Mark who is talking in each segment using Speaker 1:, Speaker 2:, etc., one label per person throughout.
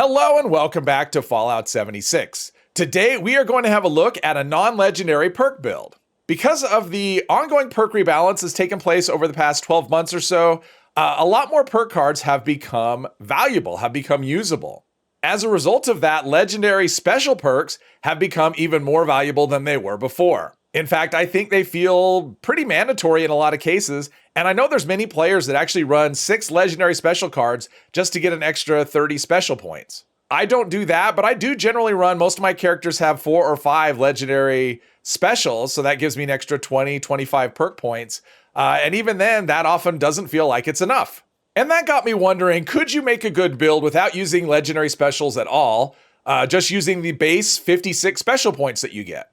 Speaker 1: Hello and welcome back to Fallout 76. Today we are going to have a look at a non-legendary perk build. Because of the ongoing perk rebalance that's taken place over the past 12 months or so, a lot more perk cards have become valuable, have become usable. As a result of that, legendary special perks have become even more valuable than they were before. In fact, I think they feel pretty mandatory in a lot of cases, and I know there's many players that actually run 6 legendary special cards just to get an extra 30 special points. I don't do that, but I do generally run, most of my characters have 4 or 5 legendary specials, so that gives me an extra 20, 25 perk points, and even then, that often doesn't feel like it's enough. And that got me wondering, could you make a good build without using legendary specials at all, just using the base 56 special points that you get?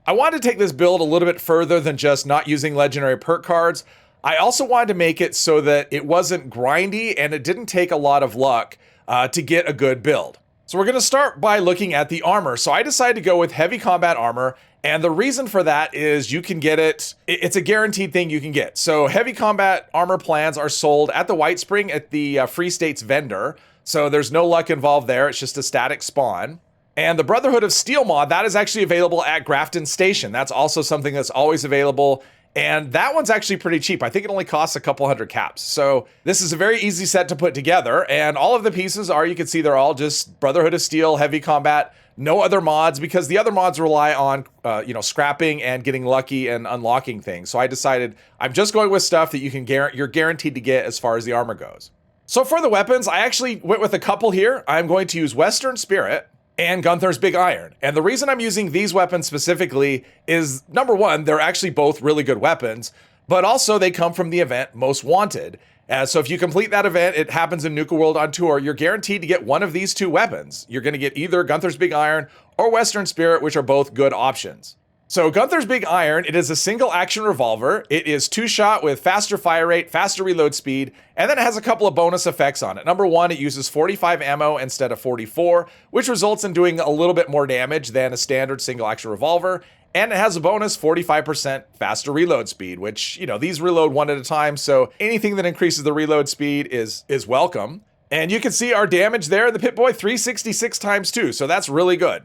Speaker 1: I wanted to take this build a little bit further than just not using legendary perk cards. I also wanted to make it so that it wasn't grindy and it didn't take a lot of luck to get a good build. So we're going to start by looking at the armor. So I decided to go with heavy combat armor, and the reason for that is you can get it. It's a guaranteed thing you can get. So heavy combat armor plans are sold at the White Spring at the Free States vendor. So there's no luck involved there. It's just a static spawn. And the Brotherhood of Steel mod, that is actually available at Grafton Station. That's also something that's always available. And that one's actually pretty cheap. I think it only costs a couple hundred caps. So this is a very easy set to put together. And all of the pieces are, you can see they're all just Brotherhood of Steel, heavy combat, no other mods, because the other mods rely on, scrapping and getting lucky and unlocking things. So I decided I'm just going with stuff that you're guaranteed to get as far as the armor goes. So for the weapons, I actually went with a couple here. I'm going to use Western Spirit and Gunther's Big Iron. And the reason I'm using these weapons specifically is, number one, they're actually both really good weapons, but also they come from the event Most Wanted. So if you complete that event, it happens in Nuka World on Tour, you're guaranteed to get one of these 2 weapons. You're going to get either Gunther's Big Iron or Western Spirit, which are both good options. So Gunther's Big Iron, it is a single action revolver. It is 2-shot with faster fire rate, faster reload speed, and then it has a couple of bonus effects on it. Number one, it uses 45 ammo instead of 44, which results in doing a little bit more damage than a standard single action revolver. And it has a bonus 45% faster reload speed, which, these reload one at a time. So anything that increases the reload speed is welcome. And you can see our damage there, the Pip-Boy 366 times 2. So that's really good.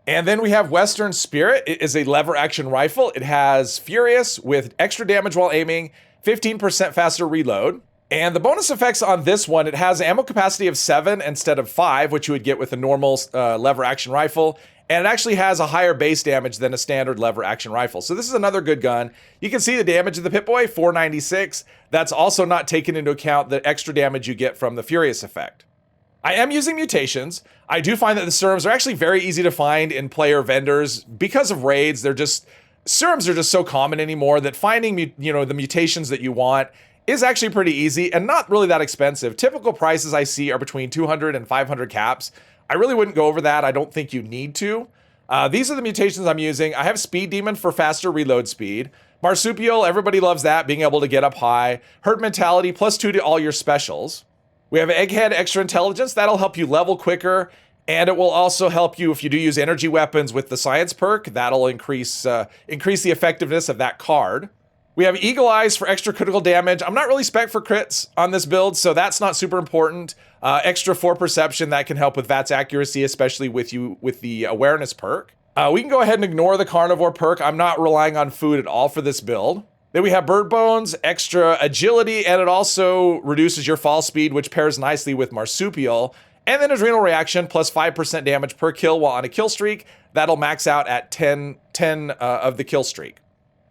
Speaker 1: And then we have Western Spirit. It is a lever action rifle. It has Furious with extra damage while aiming, 15% faster reload. And the bonus effects on this one, it has ammo capacity of 7 instead of 5, which you would get with a normal lever action rifle. And it actually has a higher base damage than a standard lever action rifle. So this is another good gun. You can see the damage of the Pip-Boy, 496. That's also not taken into account the extra damage you get from the Furious effect. I am using mutations. I do find that the serums are actually very easy to find in player vendors because of raids. Serums are just so common anymore that finding, the mutations that you want is actually pretty easy and not really that expensive. Typical prices I see are between 200 and 500 caps. I really wouldn't go over that. I don't think you need to. These are the mutations I'm using. I have Speed Demon for faster reload speed. Marsupial, everybody loves that, being able to get up high. Herd Mentality, +2 to all your specials. We have Egghead Extra Intelligence. That'll help you level quicker, and it will also help you if you do use energy weapons with the Science perk. That'll increase the effectiveness of that card. We have Eagle Eyes for extra critical damage. I'm not really spec for crits on this build, so that's not super important. Extra 4 perception, that can help with VATS accuracy, especially with the awareness perk. We can go ahead and ignore the carnivore perk. I'm not relying on food at all for this build. Then we have Bird Bones, extra agility, and it also reduces your fall speed, which pairs nicely with Marsupial. And then Adrenal Reaction, +5% damage per kill while on a kill streak. That'll max out at 10 of the kill streak.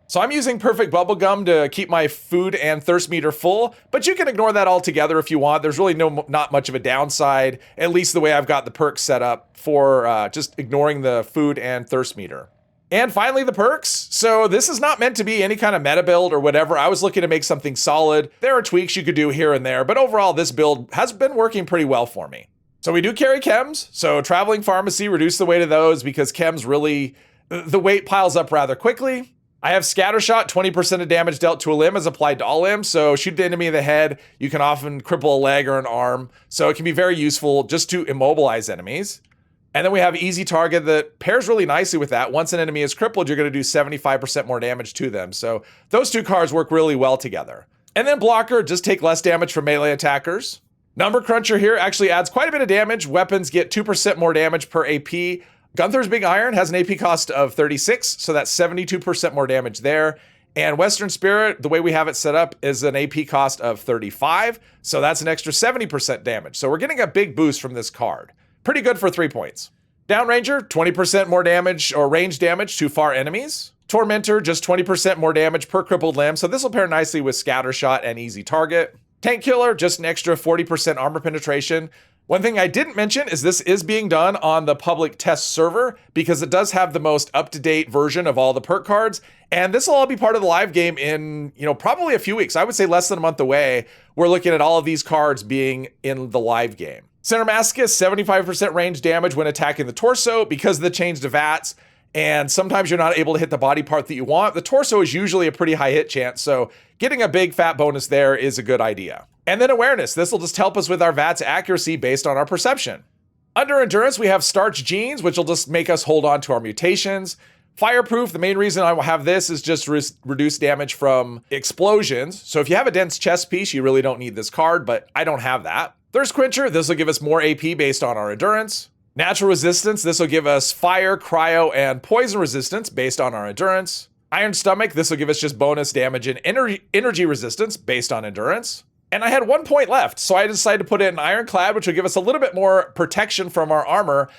Speaker 1: So I'm using Perfect Bubblegum to keep my food and thirst meter full, but you can ignore that altogether if you want. There's really not much of a downside, at least the way I've got the perks set up for just ignoring the food and thirst meter. And finally, the perks. So this is not meant to be any kind of meta build or whatever. I was looking to make something solid. There are tweaks you could do here and there, but overall, this build has been working pretty well for me. So we do carry chems. So Traveling Pharmacy, reduce the weight of those because chems really, the weight piles up rather quickly. I have Scattershot, 20% of damage dealt to a limb is applied to all limbs. So shoot the enemy in the head. You can often cripple a leg or an arm. So it can be very useful just to immobilize enemies. And then we have Easy Target that pairs really nicely with that. Once an enemy is crippled, you're going to do 75% more damage to them. So those two cards work really well together. And then Blocker, just take less damage from melee attackers. Number Cruncher here actually adds quite a bit of damage. Weapons get 2% more damage per AP. Gunther's Big Iron has an AP cost of 36, so that's 72% more damage there. And Western Spirit, the way we have it set up, is an AP cost of 35, so that's an extra 70% damage. So we're getting a big boost from this card. Pretty good for 3 points. Downranger, 20% more damage or range damage to far enemies. Tormentor, just 20% more damage per crippled limb, so this will pair nicely with Scatter Shot and Easy Target. Tank Killer, just an extra 40% armor penetration. One thing I didn't mention is this is being done on the public test server because it does have the most up-to-date version of all the perk cards, and this will all be part of the live game in, probably a few weeks. I would say less than a month away. We're looking at all of these cards being in the live game. Center Masochist, 75% range damage when attacking the torso because of the change to VATS, and sometimes you're not able to hit the body part that you want. The torso is usually a pretty high hit chance, so getting a big fat bonus there is a good idea. And then Awareness. This will just help us with our VATS accuracy based on our perception. Under Endurance, we have Starch Genes, which will just make us hold on to our mutations. Fireproof, the main reason I will have this is just reduce damage from explosions. So if you have a dense chest piece, you really don't need this card, but I don't have that. Thirst Quencher, this will give us more AP based on our endurance. Natural Resistance, this will give us fire, cryo, and poison resistance based on our endurance. Iron Stomach, this will give us just bonus damage and energy resistance based on endurance. And I had 1 point left, so I decided to put in Ironclad, which will give us a little bit more protection from our armor,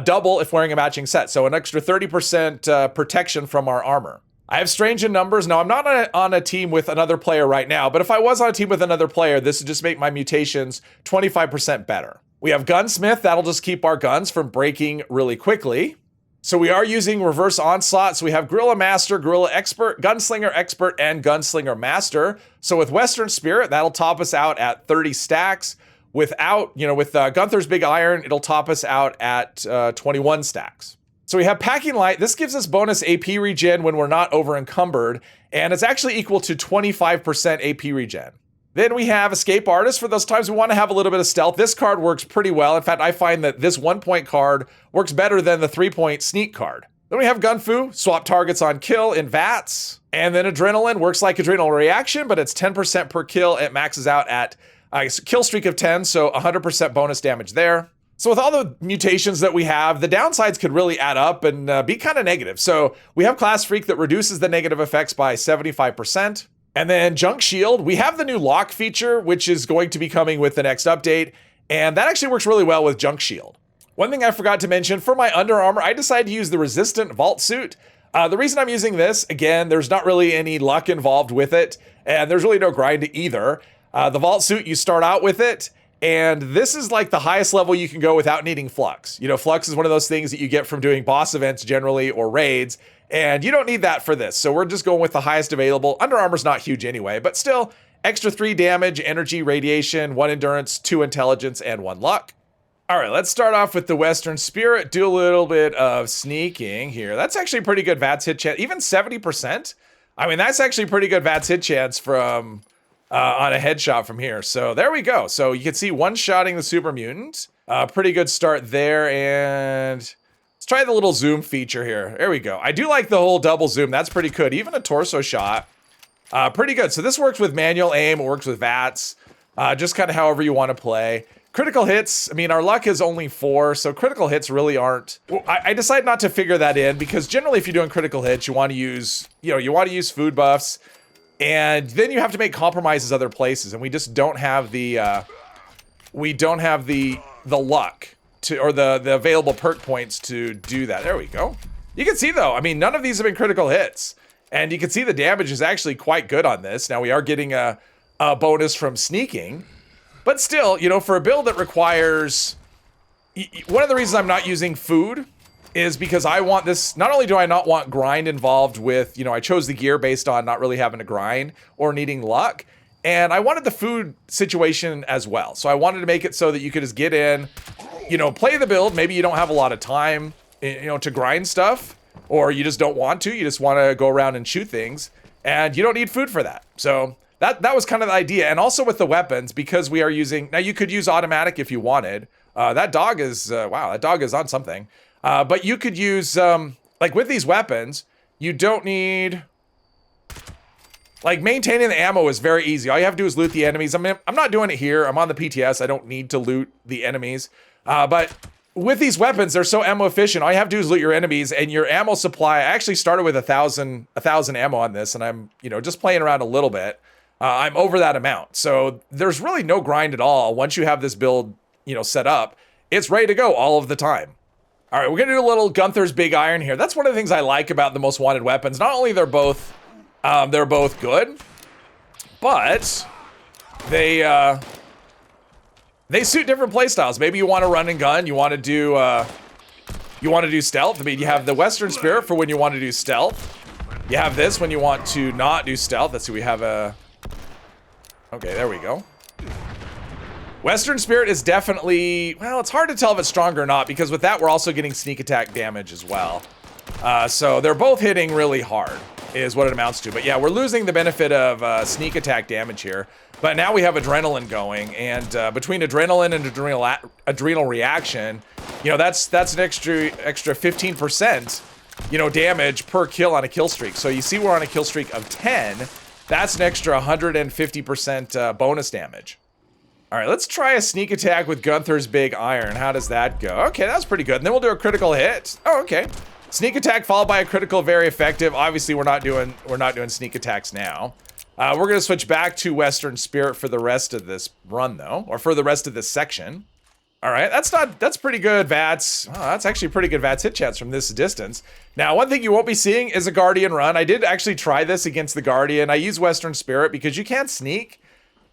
Speaker 1: double if wearing a matching set, so an extra 30% protection from our armor. I have Strange in Numbers. Now, I'm not on a team with another player right now, but if I was on a team with another player, this would just make my mutations 25% better. We have Gunsmith. That'll just keep our guns from breaking really quickly. So we are using Reverse Onslaught. So we have Guerrilla Master, Guerrilla Expert, Gunslinger Expert, and Gunslinger Master. So with Western Spirit, that'll top us out at 30 stacks. With Gunther's Big Iron, it'll top us out at 21 stacks. So we have Packing Light. This gives us bonus AP regen when we're not over encumbered, and it's actually equal to 25% AP regen. Then we have Escape Artist for those times we want to have a little bit of stealth. This card works pretty well. In fact, I find that this 1 point card works better than the 3 point sneak card. Then we have Gunfu, swap targets on kill in VATS. And then Adrenaline works like Adrenal Reaction, but it's 10% per kill. It maxes out at a kill streak of 10, so 100% bonus damage there. So with all the mutations that we have, the downsides could really add up and be kind of negative. So we have Class Freak that reduces the negative effects by 75%. And then Junk Shield, we have the new lock feature, which is going to be coming with the next update. And that actually works really well with Junk Shield. One thing I forgot to mention, for my Under Armor, I decided to use the Resistant Vault Suit. The reason I'm using this, again, there's not really any luck involved with it, and there's really no grind either. The Vault Suit, you start out with it, and this is like the highest level you can go without needing Flux. Flux is one of those things that you get from doing boss events generally or raids, and you don't need that for this. So we're just going with the highest available. Under Armor's not huge anyway, but still, extra 3 damage, energy, radiation, 1 endurance, 2 intelligence, and 1 luck. All right, let's start off with the Western Spirit. Do a little bit of sneaking here. That's actually pretty good VATS hit chance, even 70%. I mean, that's actually pretty good VATS hit chance from on a headshot from here. So there we go. So you can see one-shotting the Super Mutant. Pretty good start there, and let's try the little zoom feature here. There we go. I do like the whole double zoom. That's pretty good. Even a torso shot, pretty good. So this works with manual aim. It works with VATS, just kind of however you want to play. Critical hits, I mean, our luck is only 4, so critical hits really aren't. I decided not to figure that in because generally if you're doing critical hits, you want to use, you want to use food buffs, and then you have to make compromises other places, and we just don't have the, luck to, or the available perk points to do that. There we go. You can see though, I mean, none of these have been critical hits, and you can see the damage is actually quite good on this. Now we are getting a bonus from sneaking. But still, for a build that requires, one of the reasons I'm not using food is because I want this, not only do I not want grind involved with, I chose the gear based on not really having to grind or needing luck, and I wanted the food situation as well. So I wanted to make it so that you could just get in, play the build, maybe you don't have a lot of time, to grind stuff, or you just don't want to, you just want to go around and shoot things, and you don't need food for that. So that was kind of the idea. And also with the weapons, because we are using, now you could use automatic if you wanted. That dog is, wow, that dog is on something. But you could use, like with these weapons, you don't need Like, maintaining the ammo is very easy. All you have to do is loot the enemies. I mean, I'm not doing it here. I'm on the PTS. I don't need to loot the enemies. But with these weapons, they're so ammo efficient. All you have to do is loot your enemies, and your ammo supply. I actually started with 1,000 ammo on this, and I'm, just playing around a little bit. I'm over that amount. So there's really no grind at all. Once you have this build, set up, it's ready to go all of the time. All right, we're gonna do a little Gunther's Big Iron here. That's one of the things I like about the most wanted weapons. Not only they're both good, but they suit different playstyles. Maybe you want to run and gun. You want to do stealth. I mean, you have the Western Spirit for when you want to do stealth. You have this when you want to not do stealth. Let's see, we have a... Okay, there we go. Western Spirit is definitely... Well, it's hard to tell if it's stronger or not, because with that, we're also getting sneak attack damage as well. So they're both hitting really hard, is what it amounts to. But yeah, we're losing the benefit of sneak attack damage here. But now we have adrenaline going, and between adrenaline and adrenal reaction, that's an extra 15%, damage per kill on a kill streak. So you see we're on a kill streak of 10. That's an extra 150% bonus damage. All right, let's try a sneak attack with Gunther's Big Iron. How does that go? Okay, that's pretty good. And then we'll do a critical hit. Oh, okay. Sneak attack followed by a critical, very effective. Obviously, we're not doing sneak attacks now. We're gonna switch back to Western Spirit for the rest of this run, though, or for the rest of this section. All right, that's pretty good VATS. Oh, that's actually pretty good VATS hit chance from this distance. Now, one thing you won't be seeing is a Guardian run. I did actually try this against the Guardian. I use Western Spirit because you can't sneak.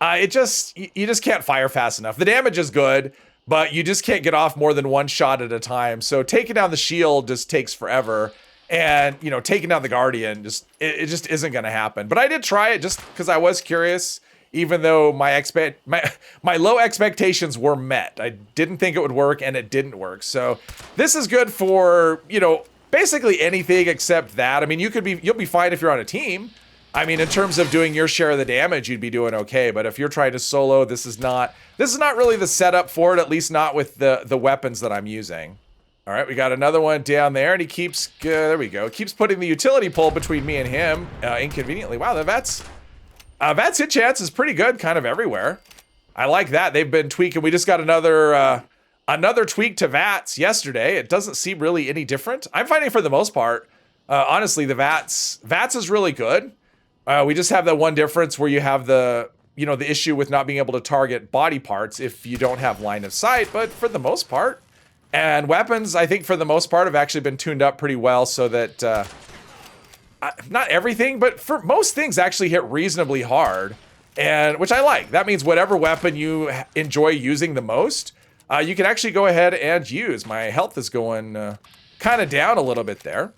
Speaker 1: You just can't fire fast enough. The damage is good, but you just can't get off more than one shot at a time. So taking down the shield just takes forever. And, taking down the Guardian, it just isn't going to happen. But I did try it just because I was curious, even though my low expectations were met. I didn't think it would work, and it didn't work. So this is good for, basically anything except that. I mean, you'll be fine if you're on a team. I mean, in terms of doing your share of the damage, you'd be doing okay. But if you're trying to solo, this is not really the setup for it, at least not with the weapons that I'm using. All right, we got another one down there, and he keeps, there we go. Keeps putting the utility pole between me and him, inconveniently. Wow, the VATS hit chance is pretty good kind of everywhere. I like that. They've been tweaking. We just got another tweak to VATS yesterday. It doesn't seem really any different. I'm finding for the most part, honestly, the VATS is really good. We just have that one difference where you have the issue with not being able to target body parts if you don't have line of sight, but for the most part. And weapons, I think for the most part, have actually been tuned up pretty well so that, not everything, but for most things actually hit reasonably hard, and which I like. That means whatever weapon you enjoy using the most, you can actually go ahead and use. My health is going kind of down a little bit there.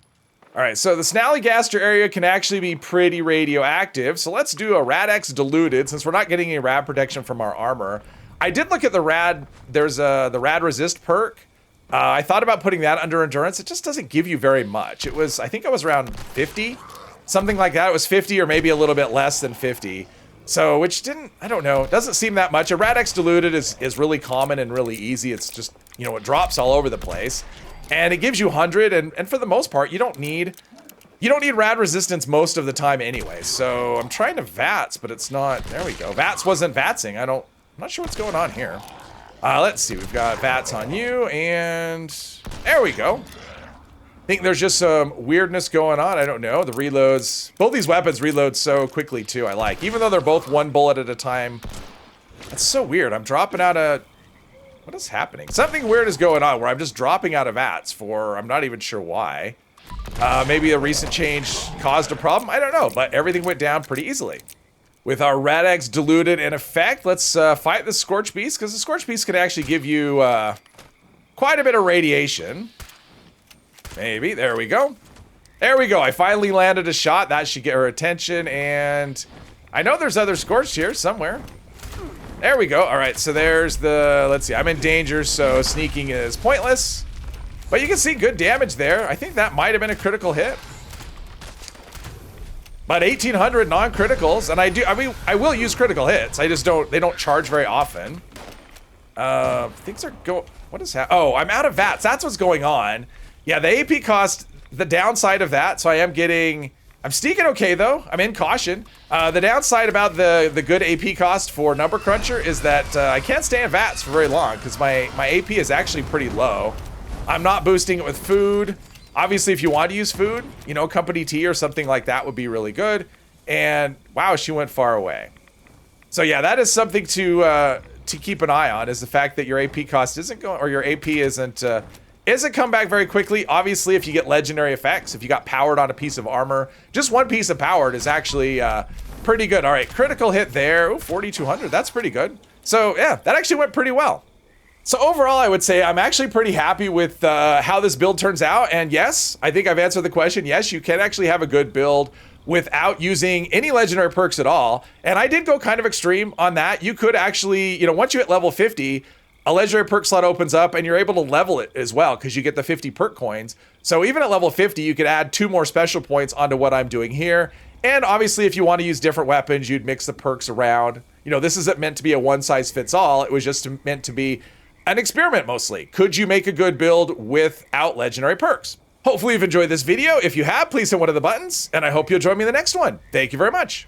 Speaker 1: All right, so the Snallygaster area can actually be pretty radioactive, so let's do a Rad-X diluted, since we're not getting any rad protection from our armor. I did look at the rad, there's the rad resist perk. I thought about putting that under endurance. It just doesn't give you very much. I think it was around 50, something like that. It was 50 or maybe a little bit less than 50. So, I don't know, doesn't seem that much. A Rad-X diluted is really common and really easy. It's just, it drops all over the place. And it gives you 100, and for the most part, you don't need rad resistance most of the time anyway. So I'm trying to VATS, but it's not, there we go. VATS wasn't VATSing. I'm not sure what's going on here. Let's see, we've got VATS on you, and there we go. I think there's just some weirdness going on. I don't know. The reloads, both these weapons reload so quickly too, I like. Even though they're both one bullet at a time. That's so weird. I'm dropping out of, what is happening? Something weird is going on where I'm just dropping out of VATS for, I'm not even sure why. Maybe a recent change caused a problem. I don't know, but everything went down pretty easily. With our Rad-X diluted in effect, let's fight the Scorch Beast, because the Scorch Beast can actually give you quite a bit of radiation. Maybe, there we go. There we go, I finally landed a shot. That should get her attention, and I know there's other Scorched here somewhere. There we go, all right, so there's the, let's see, I'm in danger, so sneaking is pointless. But you can see good damage there. I think that might have been a critical hit. But 1,800 non-criticals, and I will use critical hits. I just they don't charge very often. Things are what is that? Oh, I'm out of VATS. That's what's going on. Yeah, the AP cost, the downside of that, so I am getting I'm sneaking okay though. I'm in caution. The downside about the good AP cost for Number Cruncher is that I can't stay in VATS for very long because my AP is actually pretty low. I'm not boosting it with food. Obviously, if you want to use food, you know, company tea or something like that would be really good. And wow, she went far away. So yeah, that is something to keep an eye on, is the fact that your AP cost isn't going, or your AP isn't come back very quickly. Obviously, if you get legendary effects, if you got powered on a piece of armor, just one piece of powered is actually pretty good. All right, critical hit there. Ooh, 4,200, that's pretty good. So yeah, that actually went pretty well. So overall, I would say I'm actually pretty happy with how this build turns out. And yes, I think I've answered the question. Yes, you can actually have a good build without using any legendary perks at all. And I did go kind of extreme on that. You could actually, you know, once you hit level 50, a legendary perk slot opens up and you're able to level it as well because you get the 50 perk coins. So even at level 50, you could add 2 more special points onto what I'm doing here. And obviously, if you want to use different weapons, you'd mix the perks around. You know, this isn't meant to be a one-size-fits-all. It was just meant to be an experiment mostly. Could you make a good build without legendary perks? Hopefully you've enjoyed this video. If you have, please hit one of the buttons, and I hope you'll join me in the next one. Thank you very much.